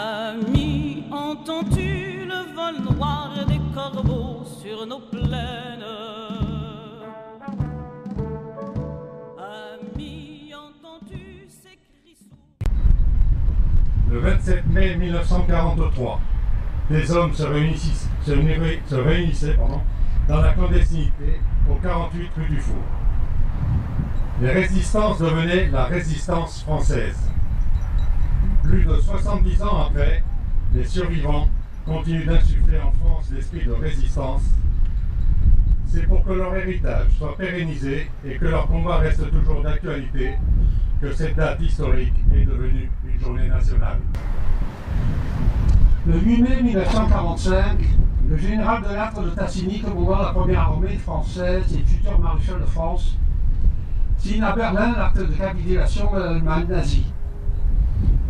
Ami, entends-tu le vol noir des corbeaux sur nos plaines? Ami, entends-tu ces cris sourds? Le 27 mai 1943, des hommes se réunissaient dans la clandestinité au 48 rue du Four. Les résistances devenaient la résistance française. Plus de 70 ans après, les survivants continuent d'insuffler en France l'esprit de résistance. C'est pour que leur héritage soit pérennisé et que leur combat reste toujours d'actualité que cette date historique est devenue une journée nationale. Le 8 mai 1945, le général de Lattre de Tassigny, commandant la première armée française et futur maréchal de France, signe à Berlin l'acte de capitulation de l'Allemagne nazie.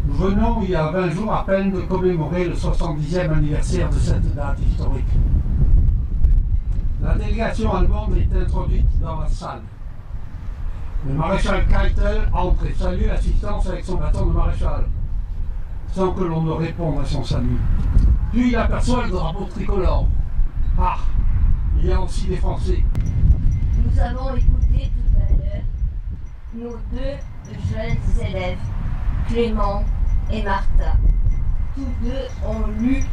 Nous venons, il y a 20 jours à peine, de commémorer le 70e anniversaire de cette date historique. La délégation allemande est introduite dans la salle. Le maréchal Keitel entre et salue l'assistance avec son bâton de maréchal, sans que l'on ne réponde à son salut. Puis il aperçoit le drapeau tricolore. Ah, il y a aussi des Français. Nous avons écouté tout à l'heure nos deux jeunes élèves, Clément et Martin. Tous deux ont lu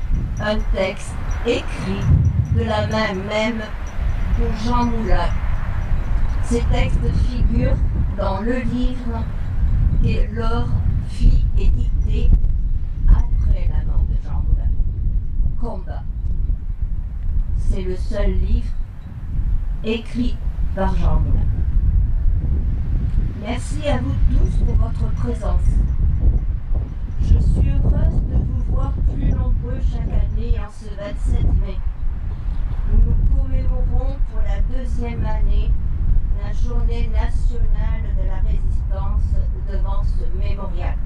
un texte écrit de la main même de Jean Moulin. Ces textes figurent dans le livre que Laure fit éditer après la mort de Jean Moulin. Combat. C'est le seul livre écrit par Jean Moulin. Merci à vous tous pour votre présence. Je suis heureuse de vous voir plus nombreux chaque année en ce 27 mai. Nous commémorons pour la deuxième année la journée nationale de la résistance devant ce mémorial.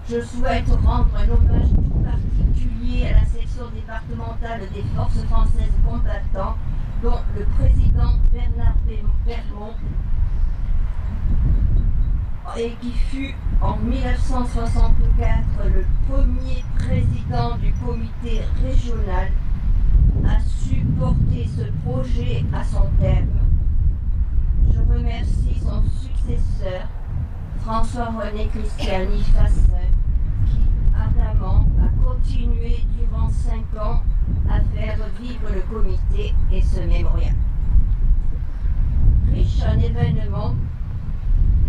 Je souhaite rendre un hommage tout particulier à la section départementale des forces françaises combattantes, dont le président Bernard Bermond, et qui fut en 1964 le premier président du comité régional à supporter ce projet à son terme. Je remercie son successeur, François-René Christiani Fassin, qui ardemment a continué durant 5 ans à faire vivre le comité et ce mémorial. Riche en événements,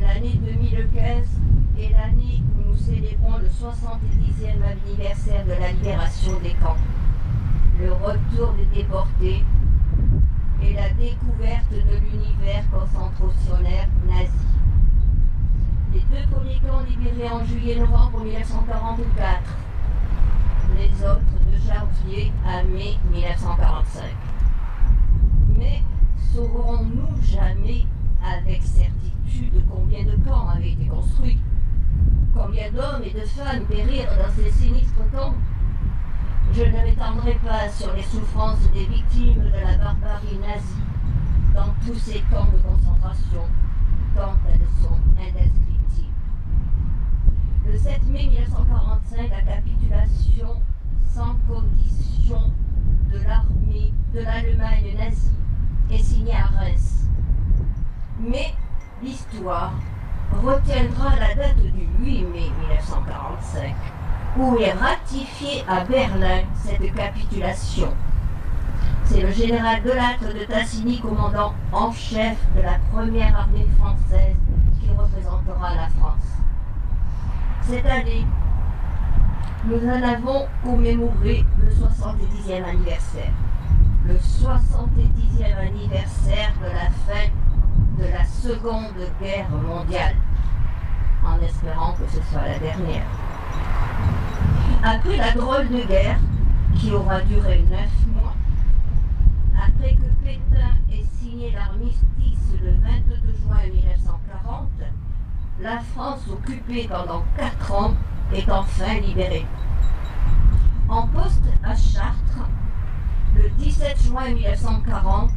l'année 2015 est l'année où nous célébrons le 70e anniversaire de la libération des camps, le retour des déportés et la découverte de l'univers concentrationnaire nazi. Les 2 premiers camps libérés en juillet-novembre 1944, les autres de janvier à mai 1945. Mais saurons-nous jamais avec certitude combien de camps avaient été construits? Combien d'hommes et de femmes périrent dans ces sinistres tombes? Je ne m'étendrai pas sur les souffrances des victimes de la barbarie nazie dans tous ces camps de concentration, tant elles sont indescriptibles. Le 7 mai 1945, la capitulation sans condition de l'armée de l'Allemagne nazie est signée à Reims. Mais l'histoire retiendra la date du 8 mai 1945, où est ratifiée à Berlin cette capitulation. C'est le général de Lattre de Tassigny, commandant en chef de la première armée française, qui représentera la France. Cette année, nous en avons commémoré le 70e anniversaire. Le 70e anniversaire de la fin de la Seconde Guerre mondiale, en espérant que ce soit la dernière. Après la drôle de guerre, qui aura duré 9 mois, après que Pétain ait signé l'armistice le 22 juin 1940, la France occupée pendant 4 ans est enfin libérée. En poste à Chartres, le 17 juin 1940,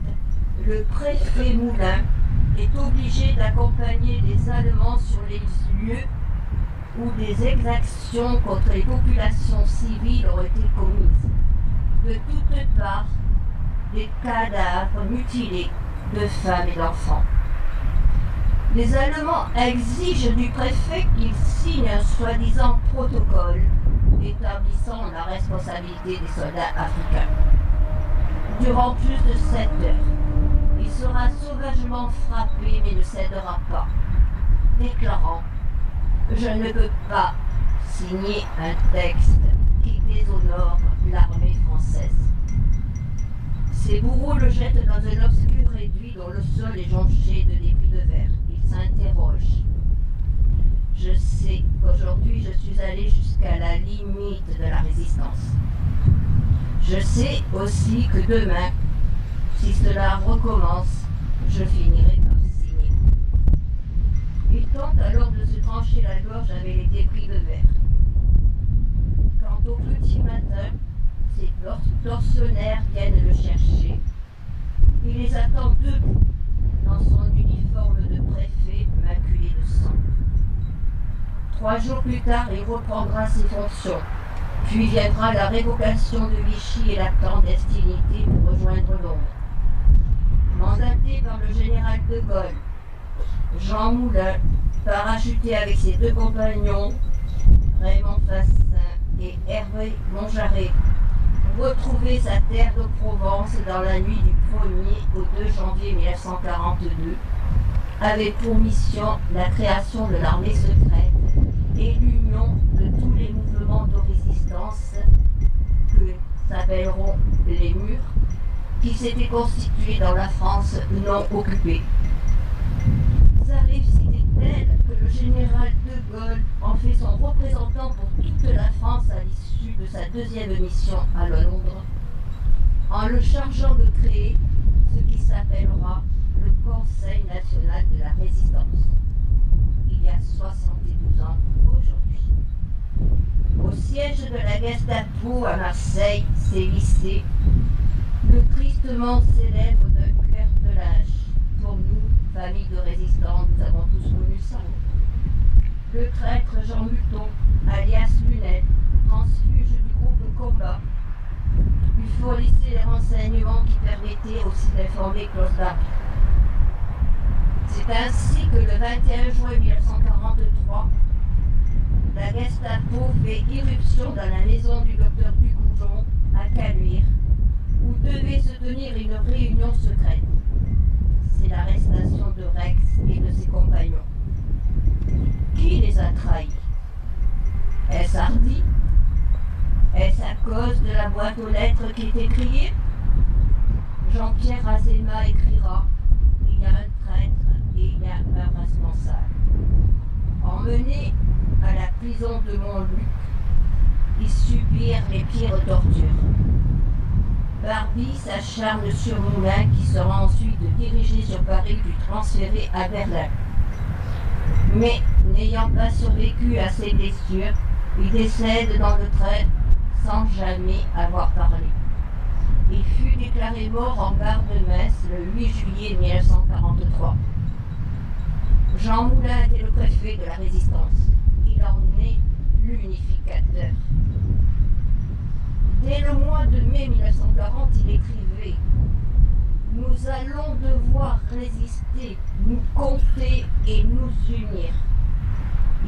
le préfet Moulin est obligé d'accompagner les Allemands sur les lieux où des exactions contre les populations civiles ont été commises. De toutes parts, des cadavres mutilés de femmes et d'enfants. Les Allemands exigent du préfet qu'il signe un soi-disant protocole établissant la responsabilité des soldats africains. Durant plus de 7 heures, il sera sauvagement frappé mais ne cédera pas, déclarant « Je ne peux pas signer un texte qui déshonore l'armée française ». Ses bourreaux le jettent dans un obscur réduit dont le sol est jonché de débris de verre. Il s'interroge. Je sais qu'aujourd'hui je suis allé jusqu'à la limite de la résistance. Je sais aussi que demain, si cela recommence, je finirai par signer. Il tente alors de se trancher la gorge avec les débris de verre. Quant au petit matin, ses tortionnaires viennent le chercher. Il les attend debout dans son uniforme de préfet maculé de sang. 3 jours plus tard, il reprendra ses fonctions. Puis viendra la révocation de Vichy et la clandestinité pour rejoindre Londres. Mandaté par le général de Gaulle, Jean Moulin, parachuté avec ses 2 compagnons, Raymond Fassin et Hervé Montjarret, retrouver sa terre de Provence dans la nuit du 1er au 2 janvier 1942, avait pour mission la création de l'armée secrète et l'union de tous les mouvements de résistance que s'appelleront les murs, qui s'étaient constitués dans la France non occupée. Sa réussite est telle que le général de Gaulle en fait son représentant pour toute la France à l'issue de sa 2e mission à Londres, en le chargeant de créer ce qui s'appellera le Conseil national de la résistance, il y a 72 ans aujourd'hui. Au siège de la Gestapo à Marseille sévissait le tristement célèbre Dunker de l'âge. Pour nous, famille de résistants, nous avons tous connu ça. Le traître Jean Muton, alias Lunel, transfuge du groupe de combat, lui fournissait les renseignements qui permettaient aussi d'informer Klaus Barbie. C'est ainsi que le 21 juin 1943, la Gestapo fait irruption dans la maison du docteur Dugoujon à Caluire, où devait se tenir une réunion secrète. C'est l'arrestation de Rex et de ses compagnons. Qui les a trahis? Est-ce Hardy? Est-ce à cause de la boîte aux lettres qui est écriée? Jean-Pierre Azéma écrira « Il y a un traître et il y a un responsable ». Emmenés à la prison de Montluc, ils subirent les pires tortures. Barbie s'acharne sur Moulin qui sera ensuite dirigé sur Paris puis transféré à Berlin. Mais n'ayant pas survécu à ses blessures, il décède dans le train sans jamais avoir parlé. Il fut déclaré mort en gare de Metz le 8 juillet 1943. Jean Moulin était le préfet de la résistance. Il en est l'unificateur. Dès le mois de mai 1940, il écrivait « Nous allons devoir résister, nous compter et nous unir ».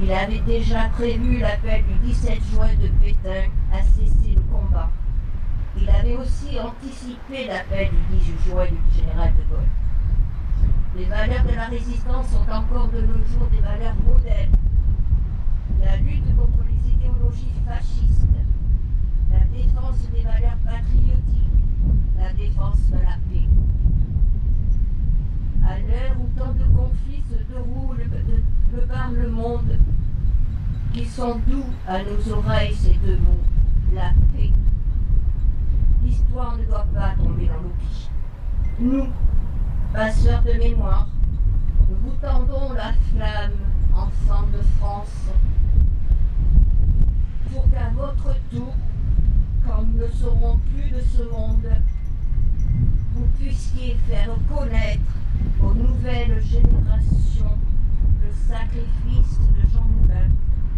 Il avait déjà prévu l'appel du 17 juin de Pétain à cesser le combat. Il avait aussi anticipé l'appel du 18 juin du général de Gaulle. Les valeurs de la résistance sont encore de nos jours des valeurs modernes. La lutte qui sont doux à nos oreilles ces deux mots, la paix. L'histoire ne doit pas tomber dans l'oubli. Nous, passeurs de mémoire, nous vous tendons la flamme, enfants de France, pour qu'à votre tour, quand nous ne serons plus de ce monde, vous puissiez faire connaître aux nouvelles générations le sacrifice de Jean Moulin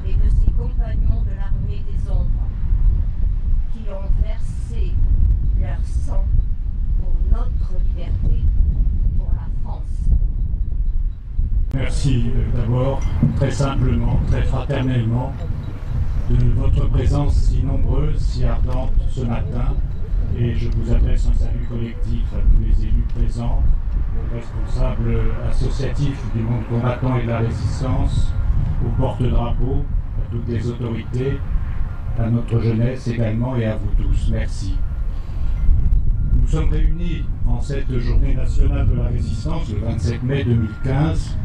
et de ses compagnons de l'armée des ombres, qui ont versé leur sang pour notre liberté, pour la France. Merci d'abord, très simplement, très fraternellement, de votre présence si nombreuse, si ardente ce matin. Et je vous adresse un salut collectif à tous les élus présents, aux responsables associatifs du monde combattant et de la résistance, aux porte-drapeaux, à toutes les autorités, à notre jeunesse également et à vous tous. Merci. Nous sommes réunis en cette journée nationale de la résistance, le 27 mai 2015,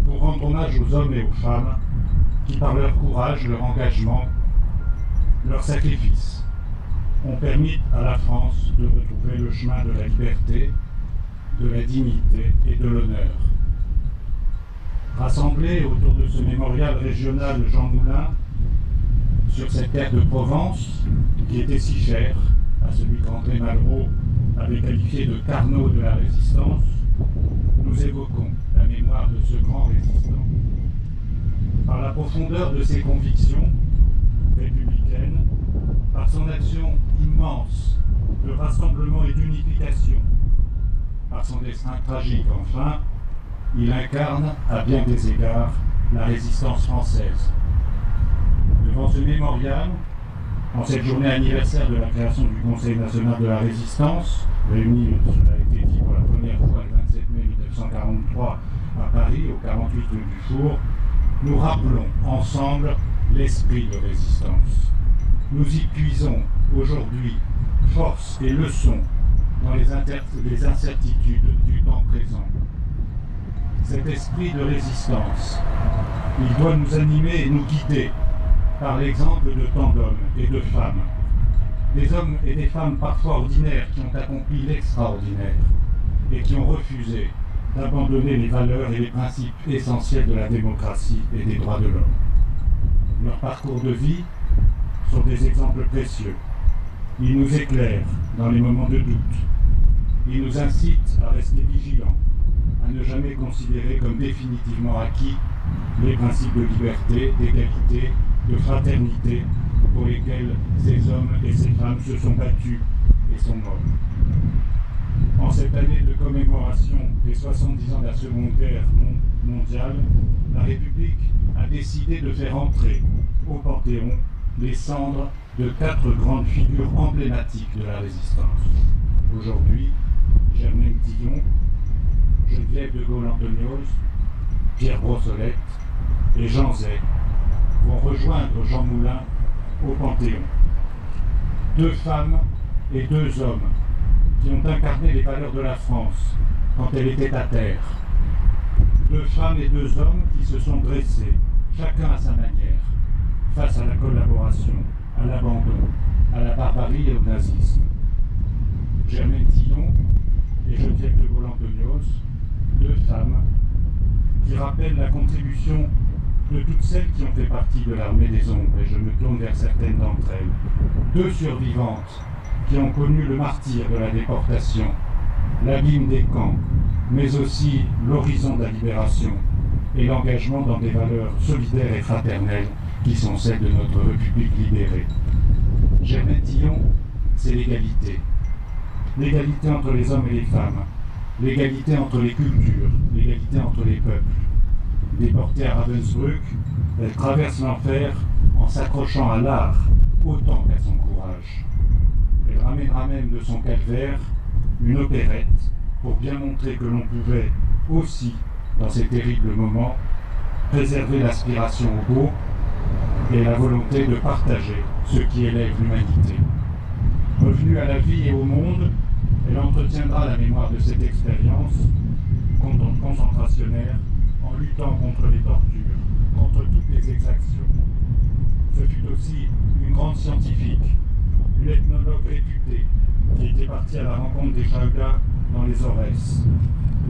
pour rendre hommage aux hommes et aux femmes qui, par leur courage, leur engagement, leur sacrifice, ont permis à la France de retrouver le chemin de la liberté, de la dignité et de l'honneur. Rassemblés autour de ce mémorial régional Jean Moulin, sur cette terre de Provence, qui était si chère à celui qu'André Malraux avait qualifié de Carnot de la résistance, nous évoquons la mémoire de ce grand résistant. Par la profondeur de ses convictions républicaines, par son action immense de rassemblement et d'unification, par son destin tragique enfin, il incarne à bien des égards la résistance française. Devant ce mémorial, en cette journée anniversaire de la création du Conseil national de la résistance, réuni, cela a été dit pour la première fois le 27 mai 1943 à Paris, au 48 rue du Four, nous rappelons ensemble l'esprit de résistance. Nous y puisons aujourd'hui force et leçons dans les incertitudes du temps présent. Cet esprit de résistance, il doit nous animer et nous guider par l'exemple de tant d'hommes et de femmes. Des hommes et des femmes parfois ordinaires qui ont accompli l'extraordinaire et qui ont refusé d'abandonner les valeurs et les principes essentiels de la démocratie et des droits de l'homme. Leur parcours de vie sont des exemples précieux. Ils nous éclairent dans les moments de doute. Ils nous incitent à rester vigilants, à ne jamais considérer comme définitivement acquis les principes de liberté, d'égalité, de fraternité pour lesquels ces hommes et ces femmes se sont battus et sont morts. En cette année de commémoration des 70 ans de la Seconde Guerre mondiale, la République a décidé de faire entrer au Panthéon les cendres de 4 grandes figures emblématiques de la résistance. Aujourd'hui, Germaine Tillon, Geneviève de Gaulle-Antonios, Pierre Brossolette et Jean Zay vont rejoindre Jean Moulin au Panthéon. 2 femmes et 2 hommes qui ont incarné les valeurs de la France quand elle était à terre. 2 femmes et 2 hommes qui se sont dressés, chacun à sa manière, face à la collaboration, à l'abandon, à la barbarie et au nazisme. Germaine Tillon et Geneviève de Gaulle-Antonios, 2 femmes qui rappellent la contribution de toutes celles qui ont fait partie de l'armée des ombres, et je me tourne vers certaines d'entre elles. 2 survivantes qui ont connu le martyre de la déportation, l'abîme des camps, mais aussi l'horizon de la libération et l'engagement dans des valeurs solidaires et fraternelles qui sont celles de notre République libérée. Germaine Tillon, c'est l'égalité. L'égalité entre les hommes et les femmes, l'égalité entre les cultures, l'égalité entre les peuples. Déportée à Ravensbrück, elle traverse l'enfer en s'accrochant à l'art autant qu'à son courage. Elle ramènera même de son calvaire une opérette pour bien montrer que l'on pouvait aussi, dans ces terribles moments, préserver l'aspiration au beau et la volonté de partager ce qui élève l'humanité. Revenue à la vie et au monde, elle entretiendra la mémoire de cette expérience concentrationnaire en luttant contre les tortures, contre toutes les exactions, aussi une grande scientifique, une ethnologue réputée, qui était partie à la rencontre des Chaggas dans les Aurès,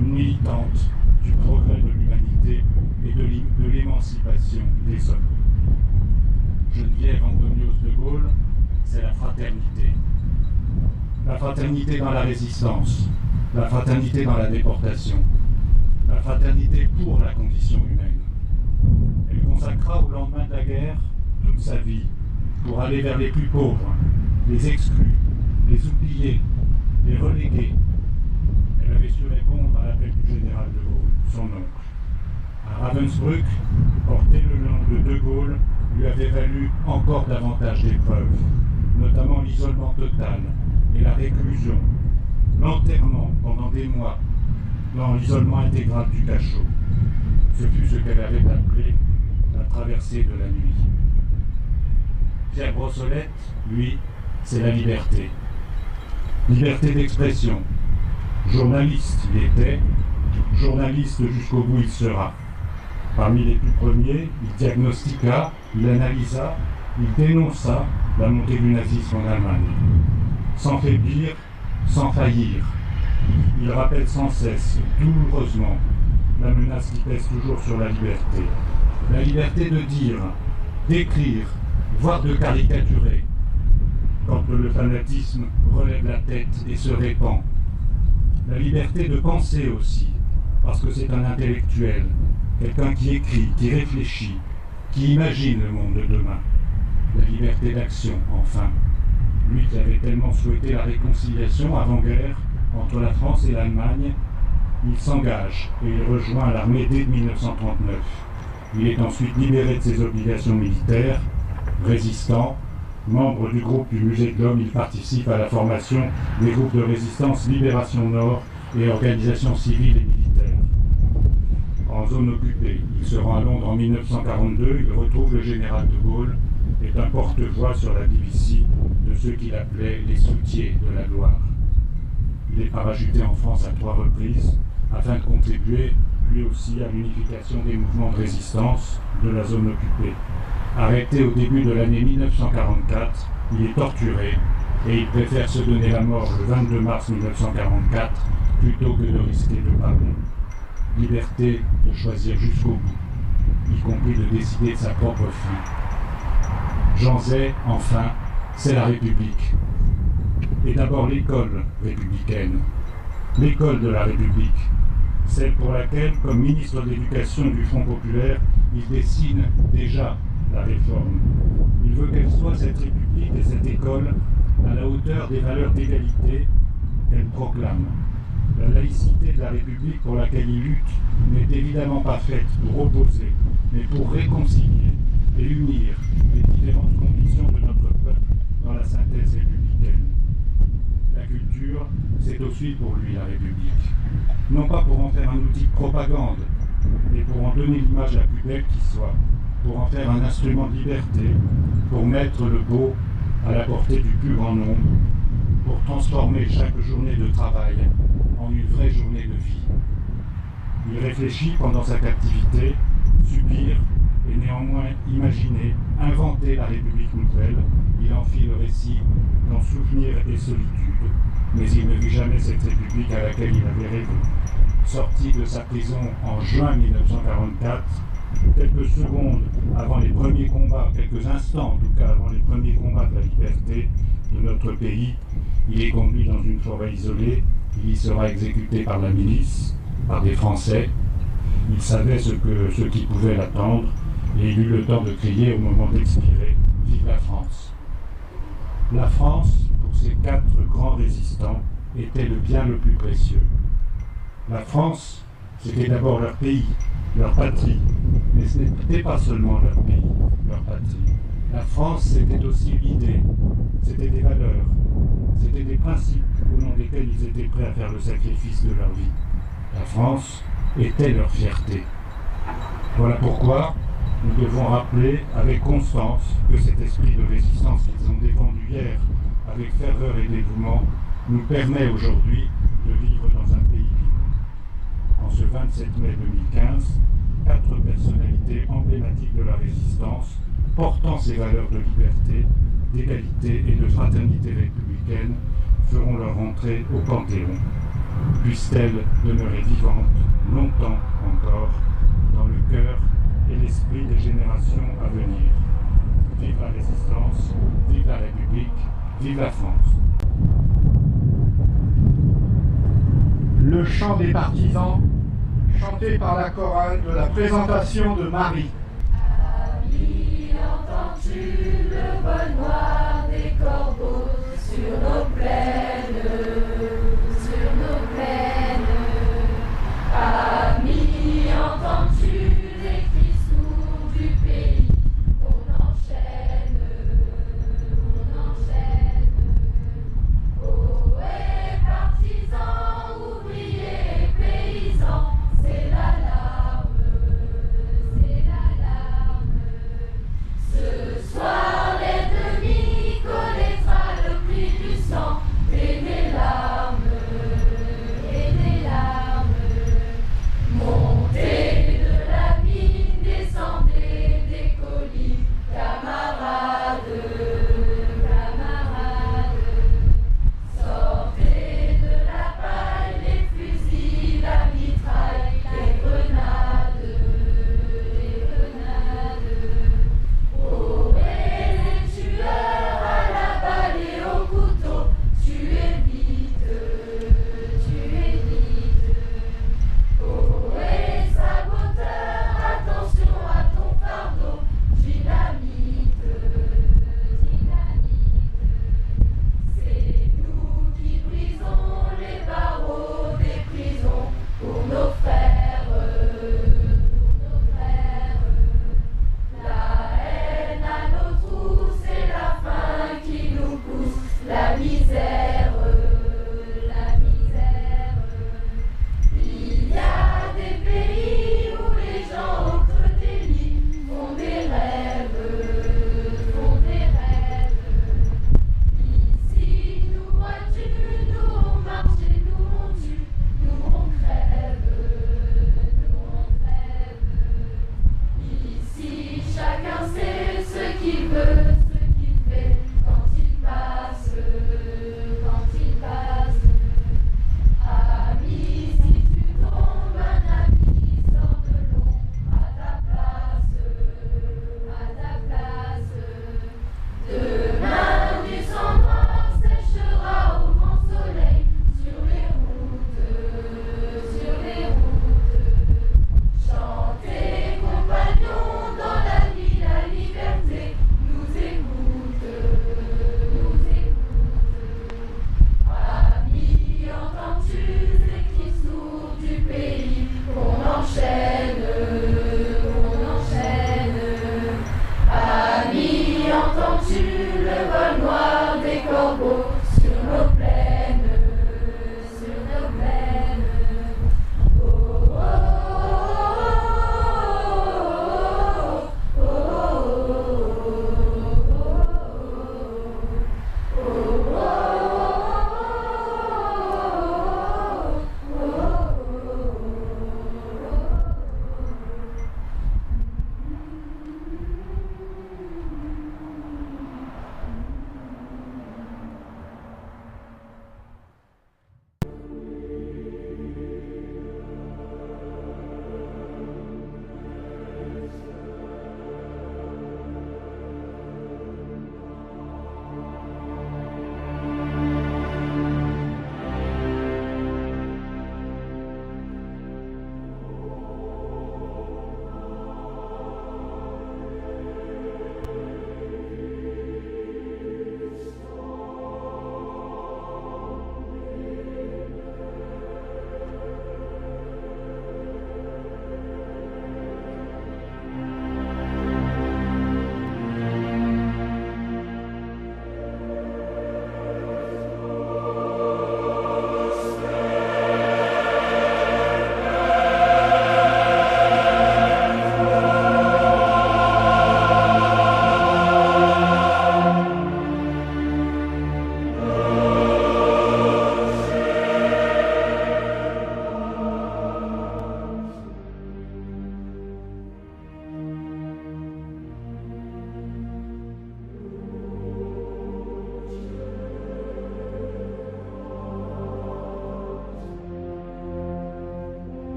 une militante du progrès de l'humanité et de l'émancipation des hommes. Geneviève Antonios de Gaulle, c'est la fraternité. La fraternité dans la résistance, la fraternité dans la déportation, la fraternité pour la condition humaine. Elle consacra au lendemain de la guerre toute sa vie pour aller vers les plus pauvres, les exclus, les oubliés, les relégués. Elle avait su répondre à l'appel du général de Gaulle, son oncle. À Ravensbrück, porter le nom de Gaulle lui avait valu encore davantage d'épreuves, notamment l'isolement total et la réclusion, l'enterrement pendant des mois dans l'isolement intégral du cachot. Ce fut ce qu'elle avait appelé la traversée de la nuit. Pierre Brossolette, lui, c'est la liberté. Liberté d'expression. Journaliste il était, journaliste jusqu'au bout il sera. Parmi les plus premiers, il diagnostiqua, il analysa, il dénonça la montée du nazisme en Allemagne. Sans faiblir, sans faillir. Il rappelle sans cesse, douloureusement, la menace qui pèse toujours sur la liberté. La liberté de dire, d'écrire, voire de caricaturer, quand le fanatisme relève la tête et se répand. La liberté de penser aussi, parce que c'est un intellectuel, quelqu'un qui écrit, qui réfléchit, qui imagine le monde de demain. La liberté d'action, enfin. Lui qui avait tellement souhaité la réconciliation avant-guerre entre la France et l'Allemagne, il s'engage et il rejoint l'armée dès 1939. Il est ensuite libéré de ses obligations militaires, résistant, membre du groupe du Musée de l'Homme, il participe à la formation des groupes de résistance Libération Nord et organisations civiles et militaires. En zone occupée, il se rend à Londres en 1942, il retrouve le général de Gaulle, est un porte-voix sur la BBC de ceux qu'il appelait les soutiers de la gloire. Il est parachuté en France à 3 reprises afin de contribuer lui aussi à l'unification des mouvements de résistance de la zone occupée. Arrêté au début de l'année 1944, il est torturé et il préfère se donner la mort le 22 mars 1944 plutôt que de risquer de parler. Liberté de choisir jusqu'au bout, y compris de décider de sa propre fin. Jean Zay, enfin, c'est la République. Et d'abord l'école républicaine, l'école de la République, celle pour laquelle, comme ministre de l'Éducation du Front populaire, il dessine déjà la réforme. Il veut qu'elle soit, cette République et cette école, à la hauteur des valeurs d'égalité qu'elle proclame. La laïcité de la République pour laquelle il lutte n'est évidemment pas faite pour opposer, mais pour réconcilier et unir les différentes conditions de notre peuple dans la synthèse républicaine. La culture, c'est aussi pour lui la République. Non pas pour en faire un outil de propagande, mais pour en donner l'image la plus belle qui soit, pour en faire un instrument de liberté, pour mettre le beau à la portée du plus grand nombre, pour transformer chaque journée de travail en une vraie journée de vie. Il réfléchit pendant sa captivité, subir et néanmoins imaginer, inventer la République nouvelle. Il en fit le récit dans Souvenir et solitude, mais il ne vit jamais cette République à laquelle il avait rêvé. Sorti de sa prison en juin 1944, quelques secondes avant les premiers combats, quelques instants en tout cas avant les premiers combats de la liberté de notre pays, il est conduit dans une forêt isolée, il y sera exécuté par la milice, par des Français. Il savait ce qui pouvait l'attendre et il eut le temps de crier au moment d'expirer « Vive la France !» La France, pour ces 4 grands résistants, était le bien le plus précieux. La France, c'était d'abord leur pays, leur patrie, mais ce n'était pas seulement leur pays, leur patrie. La France, c'était aussi l'idée, c'était des valeurs, c'était des principes au nom desquels ils étaient prêts à faire le sacrifice de leur vie. La France était leur fierté. Voilà pourquoi nous devons rappeler avec constance que cet esprit de résistance qu'ils ont défendu hier avec ferveur et dévouement nous permet aujourd'hui de vivre dans un pays libre. En ce 27 mai 2015, 4 personnalités emblématiques de la résistance portant ces valeurs de liberté, d'égalité et de fraternité républicaine, feront leur entrée au Panthéon. Puissent-elles demeurer vivantes longtemps encore dans le cœur et l'esprit des générations à venir. Vive la résistance, vive la République, vive la France. Le chant des partisans, chanté par la chorale de la présentation de Marie. Ami, entends-tu le vol noir des corbeaux sur nos plaines, sur nos plaines? Ami, entends-tu les cris sourds du pays? On enchaîne, on enchaîne. Ohé, partisans, ouvriers, paysans, c'est l'alarme, c'est l'alarme. Ce soir, l'ennemi connaîtra le prix du sang et des larmes, et des larmes. Montez de la mine, descendez des collines, camarades, camarades. Sortez de la paille les fusils, la mitraille, les grenades, les grenades. Ohé, les tueurs à la balle et au couteau, tuez vite, tuez vite. Ohé, saboteur, attention à ton fardeau, dynamite, dynamite. C'est nous qui brisons les barreaux des prisons pour nos frères, pour nos frères. La haine à nos trous, c'est la faim qui nous pousse, la misère, la misère. Il y a des pays où les gens au creux des lits font des rêves, font des rêves. Ici, nous vois-tu, nous on marche et nous on tue, nous on crève, nous on crève. Ici, chacun sait ce qu'il veut.